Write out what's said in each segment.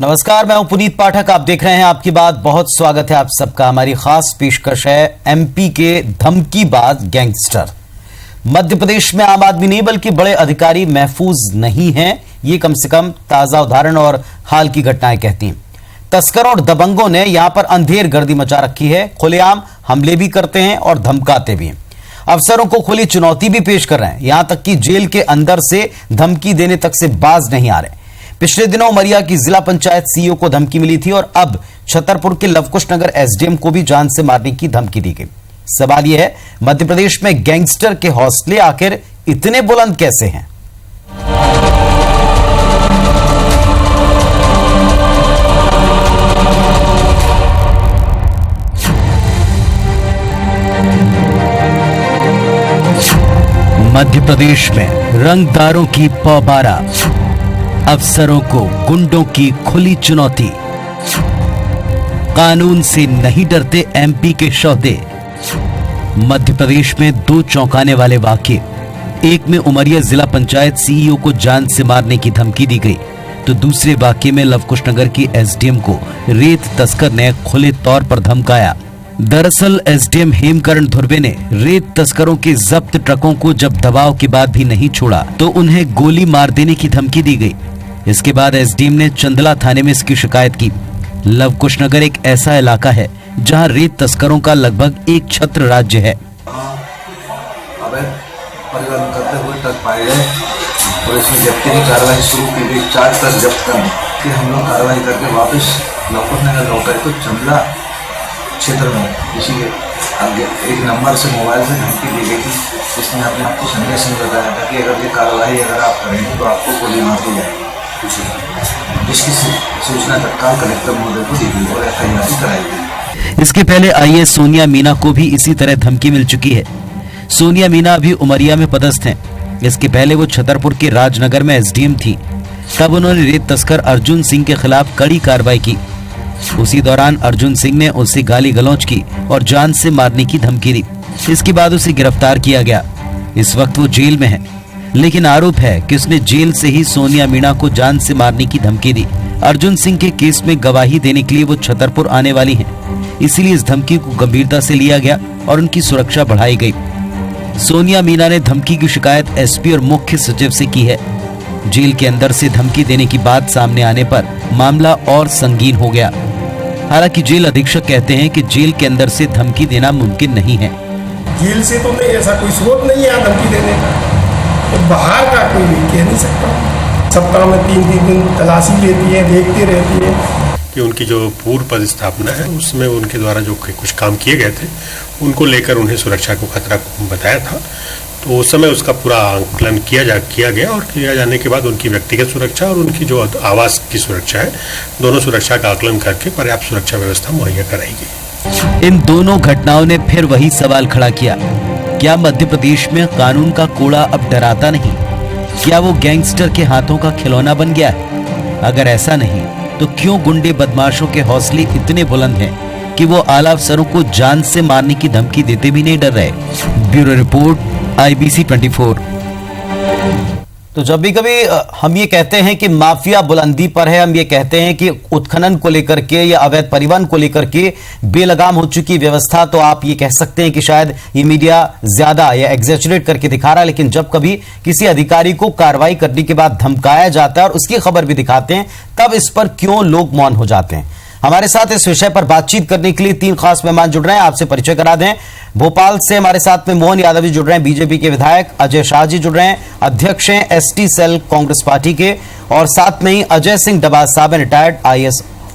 नमस्कार, मैं हूं पुनीत पाठक। आप देख रहे हैं आपकी बात। बहुत स्वागत है आप सबका। हमारी खास पेशकश है एमपी के धमकीबाज गैंगस्टर। मध्य प्रदेश में आम आदमी नहीं बल्कि बड़े अधिकारी महफूज नहीं हैं, ये कम से कम ताजा उदाहरण और हाल की घटनाएं कहती हैं। तस्करों और दबंगों ने यहां पर अंधेर गर्दी मचा रखी है। खुलेआम हमले भी करते हैं और धमकाते भी हैं। अफसरों को खुली चुनौती भी पेश कर रहे हैं, यहां तक कि जेल के अंदर से धमकी देने तक से बाज नहीं आ रहे। पिछले दिनों उमरिया की जिला पंचायत सीईओ को धमकी मिली थी और अब छतरपुर के लवकुश नगर एसडीएम को भी जान से मारने की धमकी दी गई। सवाल यह है, मध्य प्रदेश में गैंगस्टर के हौसले आखिर इतने बुलंद कैसे हैं? मध्य प्रदेश में रंगदारों की पौबारा, अफसरों को गुंडों की खुली चुनौती। कानून से नहीं डरते एमपी के शौहदे। मध्य प्रदेश में दो चौंकाने वाले वाकये। एक में उमरिया जिला पंचायत सीईओ को जान से मारने की धमकी दी गई, तो दूसरे वाकये में लवकुश नगर की एसडीएम को रेत तस्कर ने खुले तौर पर धमकाया। दरअसल एसडीएम हेमकरण धुर्वे ने रेत तस्करों के जब्त ट्रकों को जब दबाव के बाद भी नहीं छोड़ा तो उन्हें गोली मार देने की धमकी दी गई। इसके बाद एसडीएम ने चंदला थाने में इसकी शिकायत की। लवकुश नगर एक ऐसा इलाका है जहां रेत तस्करों का लगभग एक छत्र राज्य है। परिवहन करते हुए ट्रक पाए गए और इसमें जब्ती की कार्रवाई शुरू की गई। 4 ट्रक जब्त कर हम लोग कार्रवाई करके वापस लवकुश नगर लौटे तो चंदला क्षेत्र में इसी के आगे एक नंबर से मोबाइल से धमकी दी गई थी, जिसमें आपने आपको संदेश में बताया था कि अगर ये कार्रवाई अगर आप करेंगे तो आपको गोली मार दी जाएगी। जिसकी सूचना तत्काल कलेक्टर महोदय को दी गई और एफआईआर कराई गई। इसके पहले आईएएस सोनिया मीना को भी इसी तरह धमकी मिल चुकी है। सोनिया मीना अभी उमरिया में पदस्थ हैं। इसके पहले वो छतरपुर के राजनगर में एसडीएम थी। तब उन्होंने रेत तस्कर अर्जुन सिंह के खिलाफ कड़ी कार्रवाई की। उसी दौरान अर्जुन सिंह ने उसे गाली गलौज की और जान से मारने की धमकी दी। इसके बाद उसे गिरफ्तार किया गया। इस वक्त वो जेल में है, लेकिन आरोप है कि उसने जेल से ही सोनिया मीणा को जान से मारने की धमकी दी। अर्जुन सिंह के केस में गवाही देने के लिए वो छतरपुर आने वाली हैं, इसीलिए इस धमकी को गंभीरता से लिया गया और उनकी सुरक्षा बढ़ाई गई। सोनिया मीणा ने धमकी की शिकायत एसपी और मुख्य सचिव से की है। जेल के अंदर से धमकी देने की बात सामने आने पर मामला और संगीन हो गया। हालांकि जेल अधीक्षक कहते हैं कि जेल के अंदर से धमकी देना मुमकिन नहीं है। जेल से तो नहीं, ऐसा कोई स्रोत नहीं है धमकी देने का, तो बाहर का कोई भी कह नहीं सकता। सप्ताह में 3-3 दिन तलाशी लेती है, देखती रहती है कि उनकी जो पूर्व पदस्थापना है उसमें उनके द्वारा जो कुछ काम किए गए थे उनको लेकर उन्हें सुरक्षा को खतरा बताया था। तो उस समय उसका पूरा आंकलन किया गया और किया जाने के बाद उनकी व्यक्तिगत सुरक्षा और उनकी जो आवास की सुरक्षा है, दोनों सुरक्षा का आकलन करके पर्याप्त सुरक्षा व्यवस्था मुहैया कराई गई। इन दोनों घटनाओं ने फिर वही सवाल खड़ा किया, क्या मध्य प्रदेश में कानून का कोड़ा अब डराता नहीं? क्या वो गैंगस्टर के हाथों का खिलौना बन गया है? अगर ऐसा नहीं तो क्यों गुंडे बदमाशों के हौसले इतने बुलंद हैं कि वो आला अफसरों को जान से मारने की धमकी देते भी नहीं डर रहे? Bureau report, IBC 24। तो जब भी कभी हम ये कहते हैं कि माफिया बुलंदी पर है, हम ये कहते हैं कि उत्खनन को लेकर के या अवैध परिवहन को लेकर के बेलगाम हो चुकी व्यवस्था, तो आप ये कह सकते हैं कि शायद ये मीडिया ज्यादा या एग्जैजरेट करके दिखा रहा है। लेकिन जब कभी किसी अधिकारी को कार्रवाई करने के बाद धमकाया जाता है और उसकी खबर भी दिखाते हैं, तब इस पर क्यों लोग मौन हो जाते हैं? हमारे साथ इस विषय पर बातचीत करने के लिए 3 खास मेहमान जुड़ रहे हैं। आपसे परिचय करा दें। भोपाल से हमारे साथ में मोहन यादव जी जुड़ रहे हैं, बीजेपी के विधायक। अजय शाह जी जुड़ रहे हैं, अध्यक्ष हैं एसटी सेल कांग्रेस पार्टी के। और साथ में ही अजय सिंह डबाज साहब, रिटायर्ड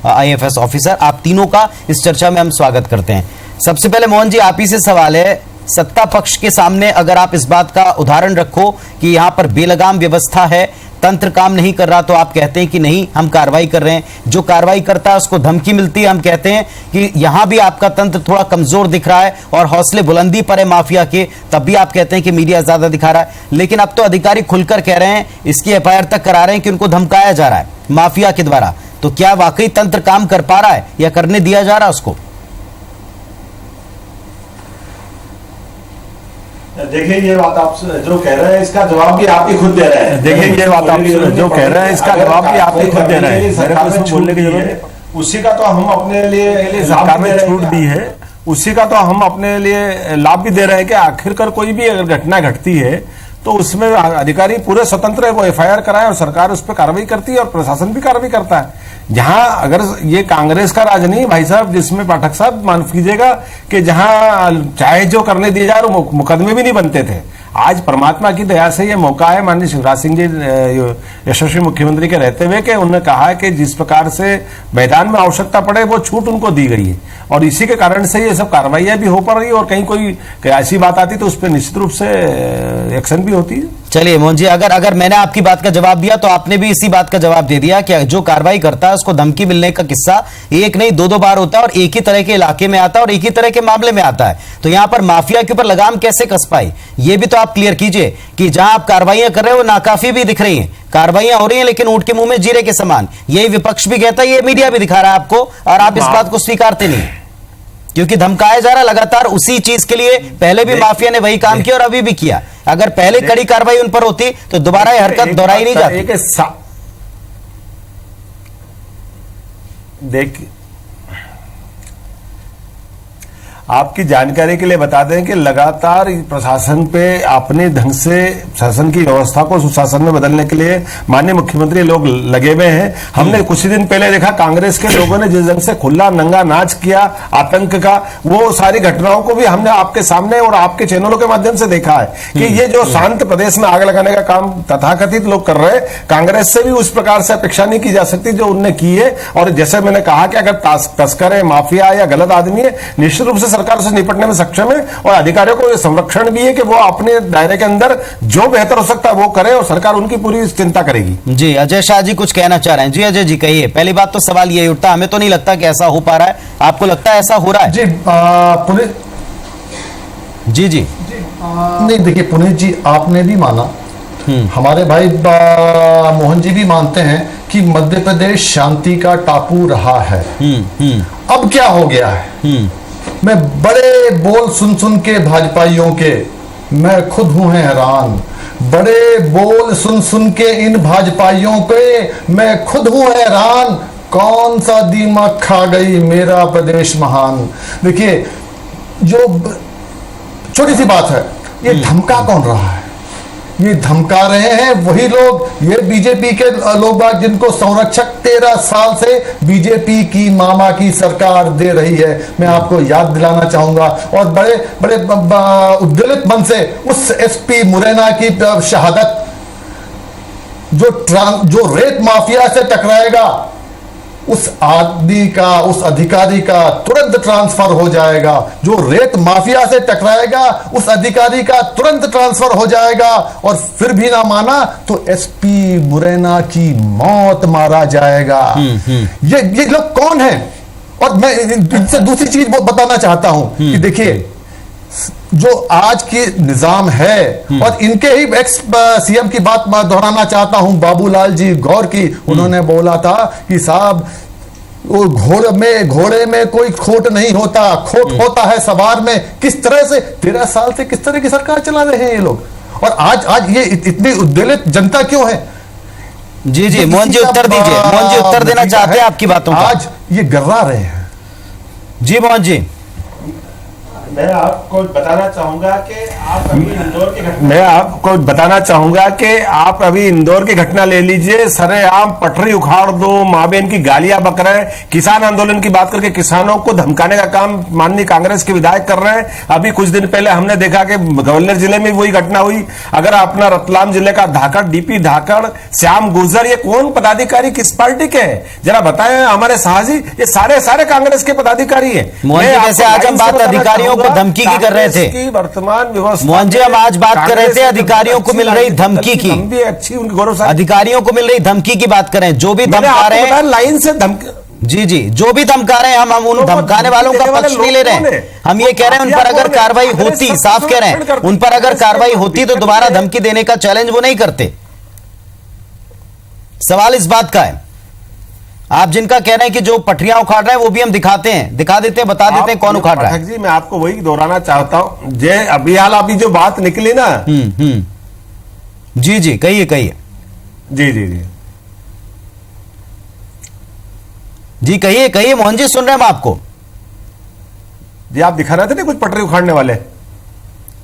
IAFS ऑफिसर। आप तीनों का इस चर्चा में हम स्वागत करते हैं। सबसे पहले मोहन जी, आप ही से सवाल है, सत्ता पक्ष के सामने अगर आप इस बात का उदाहरण रखो कि यहां पर बेलगाम व्यवस्था है, तंत्र काम नहीं कर रहा, तो आप कहते हैं कि नहीं, हम कार्रवाई कर रहे हैं। जो कार्रवाई करता है उसको धमकी मिलती है, हम कहते हैं कि यहां भी आपका तंत्र थोड़ा कमजोर दिख रहा है और हौसले बुलंदी पर है माफिया के, तब भी आप कहते हैं कि मीडिया ज्यादा दिखा रहा है। लेकिन अब तो अधिकारी खुलकर कह रहे हैं, इसकी एफआईआर तक करा रहे हैं कि उनको धमकाया जा रहा है माफिया के द्वारा। तो क्या वाकई तंत्र काम कर पा रहा है या करने दिया जा रहा है उसको? देखिए ये बात आप जो कह रहे हैं इसका जवाब भी आप ही खुद दे रहे हैं। देखिए ये बात आप जो कह रहे हैं इसका जवाब भी आप ही खुद दे रहे हैं। सरकार ने बोलने की जरूरत है, उसी का तो हम अपने लिए सरकार ने छूट दी है, उसी का तो हम अपने लिए लाभ भी दे रहे हैं कि आखिरकार कोई भी अगर घटना घटती है तो उसमें अधिकारी पूरे स्वतंत्र है, वो एफआईआर कराए और सरकार उस पर कार्रवाई करती है और प्रशासन भी कार्रवाई करता है। जहां अगर ये कांग्रेस का राज नहीं भाई साहब, जिसमें पाठक साहब माफ कीजिएगा कि जहां चाहे जो करने दिए जाए वो मुकदमे भी नहीं बनते थे। आज परमात्मा की दया से ये मौका है माननीय शिवराज सिंह जी यशस्वी मुख्यमंत्री के रहते हुए कि उन्होंने कहा कि जिस प्रकार से मैदान में आवश्यकता पड़े वो छूट उनको दी गई है और इसी के कारण से ये सब कार्रवाइयां भी हो पा रही है और कहीं कोई ऐसी बात आती तो उस पर निश्चित रूप से एक्शन भी होती है। चलिए मोहन जी, अगर मैंने आपकी बात का जवाब दिया तो आपने भी इसी बात का जवाब दे दिया कि जो कार्रवाई करता है उसको धमकी मिलने का किस्सा एक नहीं दो बार होता है और एक ही तरह के इलाके में आता है और एक ही तरह के मामले में आता है। तो यहां पर माफिया के ऊपर लगाम कैसे कस पाई, ये भी तो आप क्लियर कीजिए कि जहां आप कार्रवाइयां कर रहे हो नाकाफी भी दिख रही हैं, कार्रवाइयां हो रही हैं लेकिन ऊंट के मुंह में जीरे के समान। यही विपक्ष भी कहता है, ये मीडिया भी दिखा रहा है आपको और आप इस बात को स्वीकारते नहीं क्योंकि धमकाया जा रहा लगातार उसी चीज के लिए। पहले भी माफिया ने वही काम किया और अभी भी किया। अगर पहले कड़ी कार्रवाई उन पर होती तो दोबारा यह हरकत दोहराई नहीं जाती। देखिए आपकी जानकारी के लिए बता दें कि लगातार प्रशासन पे अपने ढंग से शासन की व्यवस्था को सुशासन में बदलने के लिए माननीय मुख्यमंत्री लोग लगे हुए हैं। हमने कुछ ही दिन पहले देखा कांग्रेस के लोगों ने जिस ढंग से खुला नंगा नाच किया आतंक का, वो सारी घटनाओं को भी हमने आपके सामने और आपके चैनलों के माध्यम से देखा है कि ये जो शांत प्रदेश में आग लगाने का काम तथाकथित लोग कर रहे हैं, कांग्रेस से भी उस प्रकार से अपेक्षा नहीं की जा सकती जो उनने की है। और जैसे मैंने कहा कि अगर तस्कर है, माफिया या गलत आदमी है, निश्चित रूप से सरकार से निपटने में सक्षम है और अधिकारियों को यह संरक्षण भी है कि वो अपने दायरे के अंदर जो बेहतर हो सकता है वो करे और सरकार उनकी पूरी चिंता करेगी। जी अजय शाह जी कुछ कहना चाह रहे हैं। जी अजय जी कहिए। पहली बात तो सवाल यही उठता, हमें तो नहीं लगता कि ऐसा हो पा रहा है, आपको लगता है ऐसा हो रहा है? जी पुनीत जी नहीं, देखिए पुनीत जी आपने भी माना, हमारे भाई मोहन जी भी मानते हैं कि मध्य प्रदेश शांति का टापू रहा है। अब क्या हो गया है? मैं बड़े बोल सुन के भाजपाइयों के मैं खुद हूं हैरान, बड़े बोल सुन के इन भाजपाइयों के मैं खुद हूं हैरान, कौन सा दीमक खा गई मेरा प्रदेश महान। देखिए जो छोटी सी बात है, ये धमका कौन रहा है? ये धमका रहे हैं वही लोग, ये बीजेपी के लोग जिनको संरक्षक 13 साल से बीजेपी की मामा की सरकार दे रही है। मैं आपको याद दिलाना चाहूंगा और बड़े बड़े उद्वेलित मन से उस एसपी मुरैना की शहादत, जो रेत माफिया से टकराएगा उस आदमी का, उस अधिकारी का तुरंत ट्रांसफर हो जाएगा। जो रेत माफिया से टकराएगा उस अधिकारी का तुरंत ट्रांसफर हो जाएगा और फिर भी ना माना तो एसपी मुरैना की मौत मारा जाएगा। ये लोग कौन हैं? और मैं इनसे दूसरी चीज बताना चाहता हूं कि देखिए जो आज की निजाम है और इनके ही एक्स सीएम की बात दोहराना चाहता हूं, बाबूलाल जी गौर की, उन्होंने बोला था कि साहब वो घोड़े में कोई खोट नहीं होता, खोट होता है सवार में। किस तरह से 13 साल से किस तरह की सरकार चला रहे हैं ये लोग और आज ये इतनी उद्वेलित जनता क्यों है? जी मोहन जी उत्तर दीजिए। मोहन जी उत्तर देना चाहते हैं आपकी बातों का। आज ये गर्रा रहे हैं। जी मोहन जी, मैं आपको बताना चाहूंगा कि आप अभी इंदौर की घटना ले लीजिए। सरेआम पटरी उखाड़ दो, माँ बहन की गालियां बक रहे हैं, किसान आंदोलन की बात करके किसानों को धमकाने का काम माननीय कांग्रेस के विधायक कर रहे हैं। अभी कुछ दिन पहले हमने देखा कि ग्वालियर जिले में वही घटना हुई। अगर अपना रतलाम जिले का धाकड़, डीपी धाकड़, श्याम गुर्जर, ये कौन पदाधिकारी किस पार्टी के हैं जरा बताएं हमारे साहजी? ये सारे कांग्रेस के पदाधिकारी है। जैसे आज हम बात अधिकारियों को धमकी की कर रहे थे, वर्तमान व्यवस्था मोहन जी हम आज बात कर रहे थे अधिकारियों को मिल रही धमकी की, अच्छी उनकी गौरवशाली अधिकारियों को मिल रही धमकी की बात करें। जो भी धमका रहे हैं लाइन से धमकी, जी जो भी धमका रहे हैं, हम उन धमकाने वालों का पक्ष नहीं ले रहे हैं। हम ये कह रहे हैं उन पर अगर कार्रवाई होती, साफ कह रहे हैं, उन पर अगर कार्रवाई होती तो दोबारा धमकी देने का चैलेंज वो नहीं करते। सवाल इस बात का है आप जिनका कह रहे हैं कि जो पटरियां उखाड़ रहे हैं वो भी हम दिखाते हैं, दिखा देते हैं, बता देते हैं कौन उखाड़ रहा है। जी मैं आपको वही दोहराना चाहता हूं, जे अभी जो बात निकली ना। जी जी कहिए कहिए। जी जी जी जी कहिए कहिए मोहन जी, सुन रहे हैं हम आपको। जी आप दिखा रहे थे ना कुछ पटरी उखाड़ने वाले।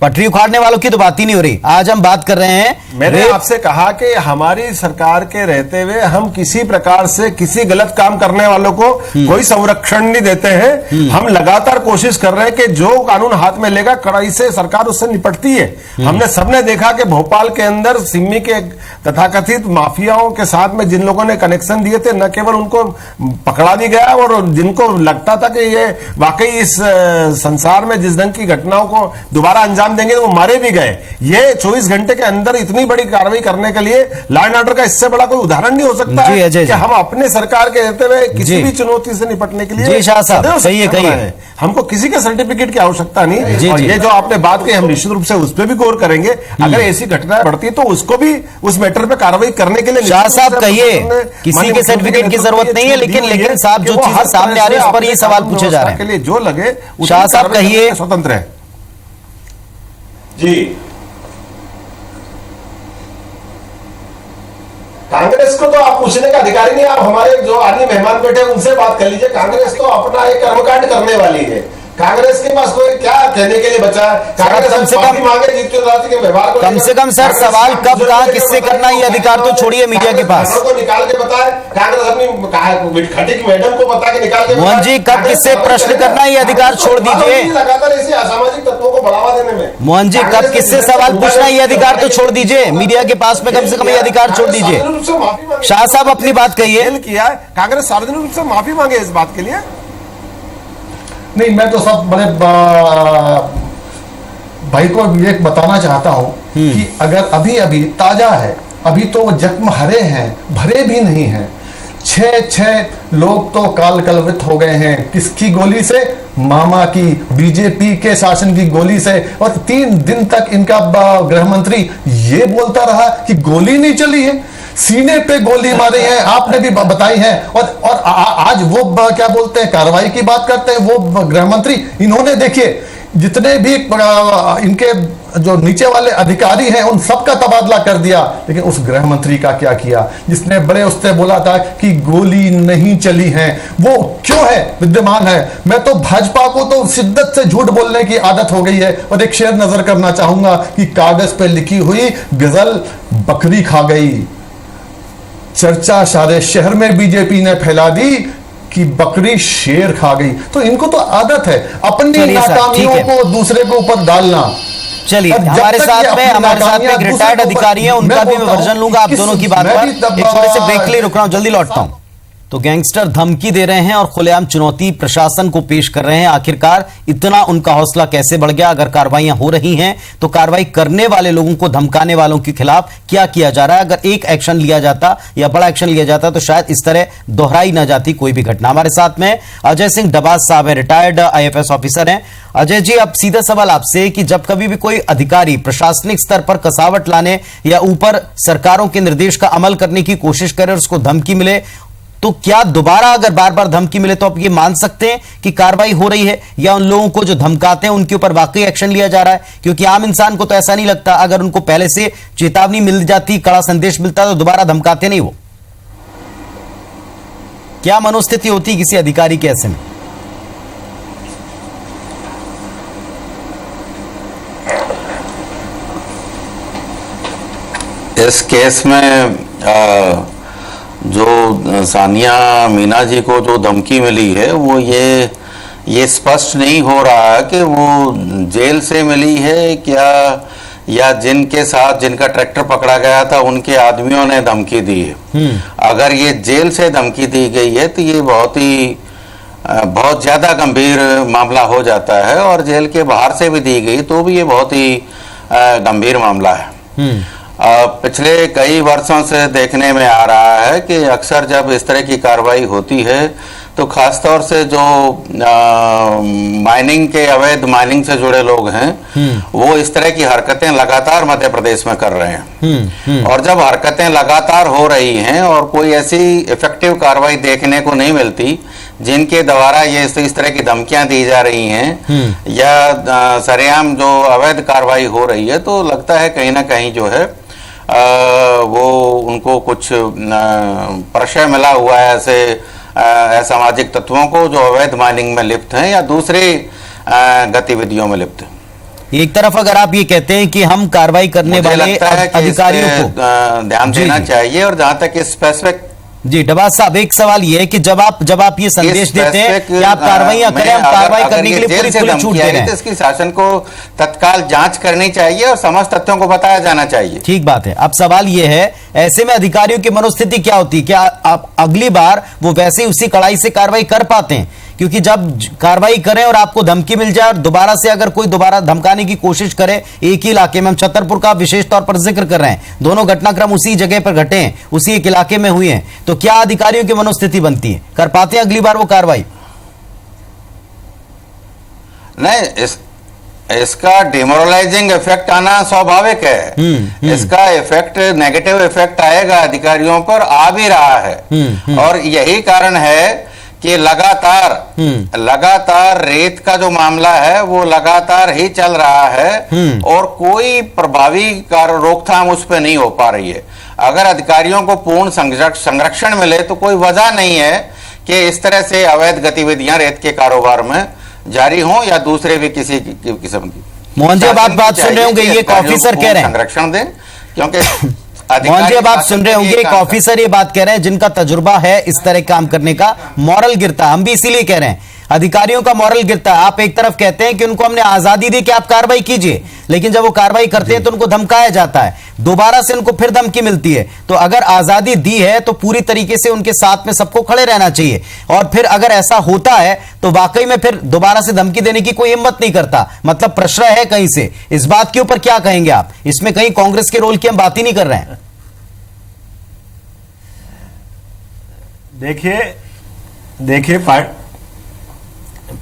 पटरी उखाड़ने वालों की तो बात ही नहीं हो रही, आज हम बात कर रहे हैं। मैंने आपसे कहा कि हमारी सरकार के रहते हुए हम किसी प्रकार से किसी गलत काम करने वालों को कोई संरक्षण नहीं देते हैं। हम लगातार कोशिश कर रहे हैं कि जो कानून हाथ में लेगा कड़ाई से सरकार उससे निपटती है। हमने सबने देखा कि भोपाल के अंदर सिम्मी के तथाकथित माफियाओं के साथ में जिन लोगों ने कनेक्शन दिए थे, न केवल उनको पकड़ा भी गया और जिनको लगता था कि ये वाकई इस संसार में जिस ढंग की घटनाओं को दोबारा अंजाम देंगे तो वो मारे भी गए। ये 24 घंटे के अंदर इतनी बड़ी कार्रवाई करने के लिए लॉ एंड ऑर्डर का इससे बड़ा कोई उदाहरण नहीं हो सकता है कि हम अपने सरकार के रहते हुए किसी भी चुनौती से निपटने के लिए हमको किसी के सर्टिफिकेट की आवश्यकता नहीं। और ये जो आपने बात की हम निश्चित रूप से उस पर भी गौर करेंगे। अगर ऐसी घटनाएं बढ़ती तो उसको भी उस मैटर पे कार्रवाई करने के लिए शाह साहब कहिए, किसी के सर्टिफिकेट की जरूरत नहीं है, लेकिन साहब जो चीजें सामने आ रही है उस पर ये सवाल पूछे जा रहे हैं। के लिए जो लगे शाह साहब कहिए, स्वतंत्र है। जी कांग्रेस को तो आप पूछने का अधिकारी नहीं, आप हमारे जो आदमी मेहमान बैठे हैं उनसे बात कर लीजिए। कांग्रेस तो अपना एक कर्मकांड करने वाली है। कांग्रेस के पास कोई क्या कहने के लिए बचा है? कांग्रेस कम से कम सर सवाल कब कहा किससे करना, ये अधिकार तो छोड़िए मीडिया के पास। को निकाल के बताए, कांग्रेस अपनी खटीक मैडम को बता के निकाल के। मोहन जी कब किससे प्रश्न करना, ये अधिकार छोड़ दीजिए। लगातार ऐसे असामाजिक तत्वों को बढ़ावा देने में। मोहन जी कब किससे सवाल पूछना, ये अधिकार तो छोड़ दीजिए। मीडिया के पास में कम से कम ये अधिकार छोड़ दीजिए। शाह साहब अपनी बात कहिए। किया है कांग्रेस सार्वजनिक रूप से माफी मांगे इस बात के लिए। नहीं, मैं तो सब बड़े भाई को ये बताना चाहता हूं कि अगर अभी ताजा है, अभी तो जख्म हरे हैं, भरे भी नहीं हैं। 6 लोग तो काल कलवित हो गए हैं। किसकी गोली से? मामा की, बीजेपी के शासन की गोली से। और 3 दिन तक इनका गृह मंत्री ये बोलता रहा कि गोली नहीं चली है, सीने पे गोली मारी है, आपने भी बताई है। और आज वो क्या बोलते हैं, कार्रवाई की बात करते हैं वो गृह मंत्री। इन्होंने देखिए जितने भी इनके जो नीचे वाले अधिकारी हैं उन सबका तबादला कर दिया, लेकिन उस गृह मंत्री का क्या किया जिसने बड़े उससे बोला था कि गोली नहीं चली है? वो क्यों है विद्यमान है? मैं तो भाजपा को तो शिद्दत से झूठ बोलने की आदत हो गई है। और एक शेर नजर करना चाहूंगा कि कागज पे लिखी हुई गजल बकरी खा गई, चर्चा सारे शहर में बीजेपी ने फैला दी कि बकरी शेर खा गई। तो इनको तो आदत है अपनी नाकामियों को दूसरे के ऊपर डालना। चलिए हमारे साथ में एक रिटायर्ड अधिकारी है, उनका भी मैं वर्जन लूंगा आप दोनों की बात पर। एक छोटे से ब्रेक के लिए रुक रहा हूं, जल्दी लौटता हूं। तो गैंगस्टर धमकी दे रहे हैं और खुलेआम चुनौती प्रशासन को पेश कर रहे हैं। आखिरकार इतना उनका हौसला कैसे बढ़ गया? अगर कार्रवाइयां हो रही हैं तो कार्रवाई करने वाले लोगों को धमकाने वालों के खिलाफ क्या किया जा रहा है? अगर एक एक्शन लिया जाता या बड़ा एक्शन लिया जाता तो शायद इस तरह दोहराई ना जाती कोई भी घटना। हमारे साथ में अजय सिंह डबाज साहब है, रिटायर्ड IFS ऑफिसर हैं। अजय जी, अब सीधा सवाल आपसे कि जब कभी भी कोई अधिकारी प्रशासनिक स्तर पर कसावट लाने या ऊपर सरकारों के निर्देश का अमल करने की कोशिश करे और उसको धमकी मिले, तो क्या दोबारा अगर बार बार धमकी मिले तो आप ये मान सकते हैं कि कार्रवाई हो रही है, या उन लोगों को जो धमकाते हैं उनके ऊपर वाकई एक्शन लिया जा रहा है? क्योंकि आम इंसान को तो ऐसा नहीं लगता, अगर उनको पहले से चेतावनी मिल जाती, कड़ा संदेश मिलता तो दोबारा धमकाते नहीं वो। क्या मनोस्थिति होती किसी अधिकारी के ऐसे में? इस केस में जो सानिया मीना जी को जो धमकी मिली है वो ये स्पष्ट नहीं हो रहा है कि वो जेल से मिली है क्या, या जिनके साथ जिनका ट्रैक्टर पकड़ा गया था उनके आदमियों ने धमकी दी है। अगर ये जेल से धमकी दी गई है तो ये बहुत ज्यादा गंभीर मामला हो जाता है, और जेल के बाहर से भी दी गई तो भी ये बहुत ही गंभीर मामला है। पिछले कई वर्षों से देखने में आ रहा है कि अक्सर जब इस तरह की कार्रवाई होती है तो खासतौर से जो माइनिंग के, अवैध माइनिंग से जुड़े लोग हैं, वो इस तरह की हरकतें लगातार मध्य प्रदेश में कर रहे हैं। और जब हरकतें लगातार हो रही हैं और कोई ऐसी इफेक्टिव कार्रवाई देखने को नहीं मिलती जिनके द्वारा ये इस तरह की धमकियां दी जा रही हैं या सरेआम जो अवैध कार्रवाई हो रही है, तो लगता है कहीं ना कहीं जो है वो उनको कुछ प्रशय मिला हुआ है ऐसे असामाजिक तत्वों को जो अवैध माइनिंग में लिप्त हैं या दूसरी गतिविधियों में लिप्त हैं। एक तरफ अगर आप ये कहते हैं कि हम कार्रवाई करने वाले अधिकारियों को ध्यान देना चाहिए, और जहां तक स्पेसिफिक जी डबाज साहब, एक सवाल ये है कि जब आप ये संदेश देते हैं कि आप कार्रवाइयां करें, हम कार्रवाई करने के लिए पूरी छूट दे रहे हैं, तो इसकी शासन को तत्काल जांच करनी चाहिए और समस्त तथ्यों को बताया जाना चाहिए। ठीक बात है। अब सवाल ये है, ऐसे में अधिकारियों की मनोस्थिति क्या होती है? क्या आप अगली बार वो वैसे ही उसी कड़ाई से कार्रवाई कर पाते हैं? क्योंकि जब कार्रवाई करें और आपको धमकी मिल जाए और दोबारा से अगर कोई दोबारा धमकाने की कोशिश करे एक ही इलाके में, हम छतरपुर का विशेष तौर पर जिक्र कर रहे हैं, दोनों घटनाक्रम उसी जगह पर घटे हैं, उसी एक इलाके में हुए हैं, तो क्या अधिकारियों की मनोस्थिति बनती है? कर पाते हैं अगली बार वो कार्रवाई? नहीं, इसका डिमोरलाइजिंग इफेक्ट आना स्वाभाविक है। इसका इफेक्ट, नेगेटिव इफेक्ट आएगा अधिकारियों पर, आ भी रहा है। और यही कारण है कि लगातार रेत का जो मामला है वो लगातार ही चल रहा है और कोई प्रभावी रोकथाम उस पर नहीं हो पा रही है। अगर अधिकारियों को पूर्ण संरक्षण मिले तो कोई वजह नहीं है कि इस तरह से अवैध गतिविधियां रेत के कारोबार में जारी हों या दूसरे भी किसी किस्म की। मोहन जी, अब आप बात सुन रहे होंगे, ये एक ऑफिसर कह रहे हैं, संरक्षण दें, क्योंकि मोहन जी अब आप सुन रहे होंगे, एक ऑफिसर ये बात कह रहे हैं जिनका तजुर्बा है इस तरह काम करने का, मॉरल गिरता, हम भी इसीलिए कह रहे हैं अधिकारियों का मॉरल गिरता है। आप एक तरफ कहते हैं कि उनको हमने आजादी दी कि आप कार्रवाई कीजिए, लेकिन जब वो कार्रवाई करते हैं तो उनको धमकाया जाता है, दोबारा से उनको फिर धमकी मिलती है। तो अगर आजादी दी है तो पूरी तरीके से उनके साथ में सबको खड़े रहना चाहिए, और फिर अगर ऐसा होता है तो वाकई में फिर दोबारा से धमकी देने की कोई हिम्मत नहीं करता, मतलब प्रश्रय है कहीं से। इस बात के ऊपर क्या कहेंगे आप? इसमें कहीं कांग्रेस के रोल की हम बात ही नहीं कर रहे हैं। देखिए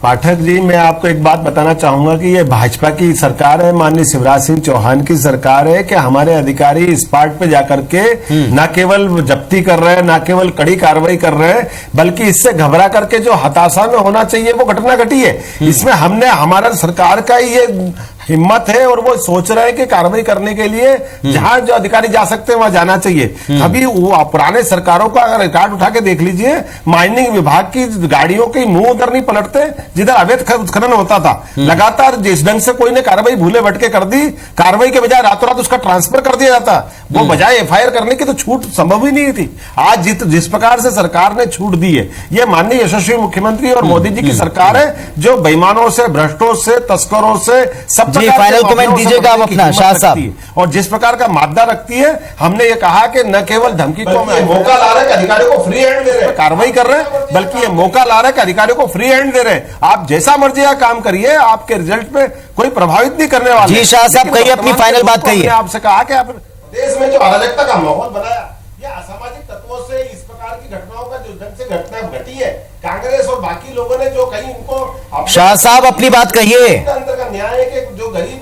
पाठक जी, मैं आपको एक बात बताना चाहूंगा कि ये भाजपा की सरकार है, माननीय शिवराज सिंह चौहान की सरकार है कि हमारे अधिकारी इस पार्ट पे जाकर के न केवल जब्ती कर रहे हैं, न केवल कड़ी कार्रवाई कर रहे हैं, बल्कि इससे घबरा करके जो हताशा में होना चाहिए वो घटना घटी है। इसमें हमारा सरकार का ये हिम्मत है और वो सोच रहे हैं कि कार्रवाई करने के लिए जहां जो अधिकारी जा सकते हैं वहां जाना चाहिए। अभी वो पुराने सरकारों का अगर रिकॉर्ड उठा के देख लीजिए, माइनिंग विभाग की गाड़ियों के मुंह उधर नहीं पलटते जिधर अवैध खनन होता था। लगातार जिस ढंग से कोई ने कार्रवाई भूले भटके कर दी, कार्रवाई के बजाय रातों रात उसका ट्रांसफर कर दिया जाता, वो बजाय एफआईआर करने की तो छूट संभव ही नहीं थी। आज जिस प्रकार से सरकार ने छूट दी है, ये माननीय यशस्वी मुख्यमंत्री और मोदी जी की सरकार है जो बेईमानों से, भ्रष्टों से, तस्करों से सब फाइनल कमेंट दीजिएगा आप अपना, शाह साहब। और जिस प्रकार का मादा रखती है, हमने ये कहा कि न केवल धमकी को मौका ला रहे हैं, अधिकारियों को फ्री हैंड दे रहे हैं, कार्रवाई कर रहे हैं, बल्कि ये मौका ला रहे हैं कि अधिकारियों को फ्री हैंड दे रहे हैं, आप जैसा मर्जी का काम करिए, आपके रिजल्ट पे कोई प्रभावित नहीं करने वाला। जी शाह साहब, कहिए अपनी फाइनल बात कहिए। आपसे कहा कि आप देश में जो अराजकता का माहौल बनाया, ये असामाजिक तत्वों से इस प्रकार की घटनाओं का जो ढंग से घटना घटी है, कांग्रेस और बाकी लोगों ने जो कहीं उनको। शाह साहब अपनी बात कहिए। अंतर का न्याय है कि जो गरीब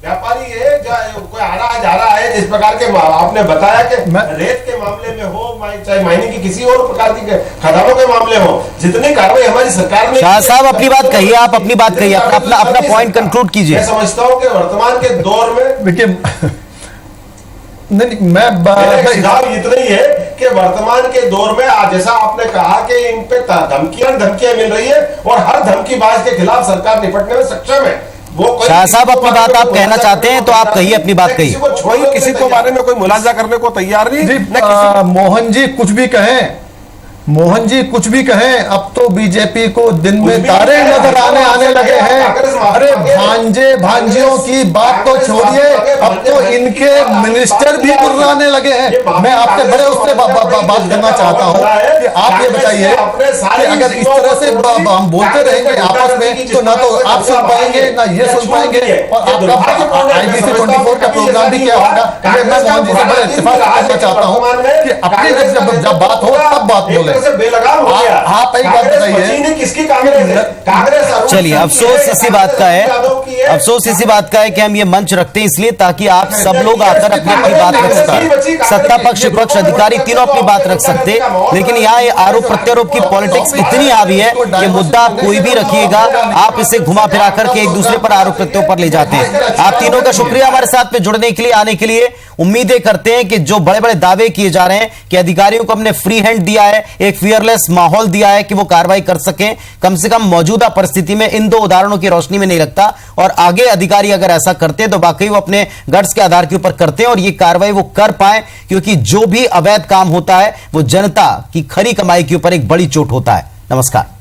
व्यापारी है, जो कोई आ रहा है जा रहा है, जिस प्रकार के आपने बताया कि रेत के मामले में हो, चाहे माइनिंग की किसी और प्रकार की खदानों के मामले हो, जितनी कार्रवाई हमारी सरकार ने। शाह साहब अपनी बात कहिए, आप अपनी बात कहिए, अपना पॉइंट कंक्लूड कीजिए। मैं समझता हूं कि वर्तमान के दौर में देखिए, नहीं मैं इतना ही है कि वर्तमान के दौर में आज जैसा आपने कहा कि इन पे धमकियां मिल रही है और हर धमकीबाज के खिलाफ सरकार निपटने में सक्षम है। शाह साहब अपनी बात आप कहना चाहते हैं तो आप कहिए, अपनी बात कहिए। किसी को बारे में कोई मुलाजा करने को तैयार नहीं। मोहन जी कुछ भी कहें, मोहन जी कुछ भी कहें, अब तो बीजेपी को दिन में तारे नजर आने लगे हैं। अरे भांजे भांजियों की बात तो छोड़िए, अब तो इनके मिनिस्टर भी बुर्राने लगे हैं। मैं आपसे बड़े उससे बात करना चाहता हूं कि आप ये बताइए कि अगर इस तरह से हम बोलते रहेंगे आपस में, तो ना तो आप सुन पाएंगे ना ये सुन पाएंगे, और आपका IBC 24 का प्रोग्राम भी क्या होगा। मैं मोहन जी से बड़े इत्तेफाक करना चाहता हूँ कि अपनी जब बात हो तब बात बोले। तरह से बेलगाम हो गया। आप एक बात कांग्रेस बताइए। बची नहीं, किसकी कांग्रेस है? कांग्रेस अरुण चलिए, सिंह अफसोस की इसी बात का है, यादव की है। अफसोस इसी बात का है कि हम ये मंच रखते हैं इसलिए ताकि आप सब लोग आकर अपनी अपनी बात रख सकें। सत्ता पक्ष, विपक्ष, अधिकारी तीनों अपनी बात रख सकते, लेकिन यहाँ ये आरोप प्रत्यारोप की पॉलिटिक्स इतनी हावी है कि मुद्दा आप कोई भी रखिएगा, आप इसे घुमा फिरा करके एक दूसरे पर आरोप प्रत्यारोप पर ले जाते हैं। आप तीनों का शुक्रिया हमारे साथ में जुड़ने के लिए, आने के लिए। उम्मीदें करते हैं कि जो बड़े बड़े दावे किए जा रहे हैं कि अधिकारियों को हमने फ्री हैंड दिया है, एक फियरलेस माहौल दिया है कि वो कार्रवाई कर सकें, कम से कम मौजूदा परिस्थिति में इन दो उदाहरणों की रोशनी में नहीं रखता। और आगे अधिकारी अगर ऐसा करते हैं तो वाकई वो अपने गट्स के आधार के ऊपर करते हैं और ये कार्रवाई वो कर पाए, क्योंकि जो भी अवैध काम होता है वो जनता की खरी कमाई के ऊपर एक बड़ी चोट होता है। नमस्कार।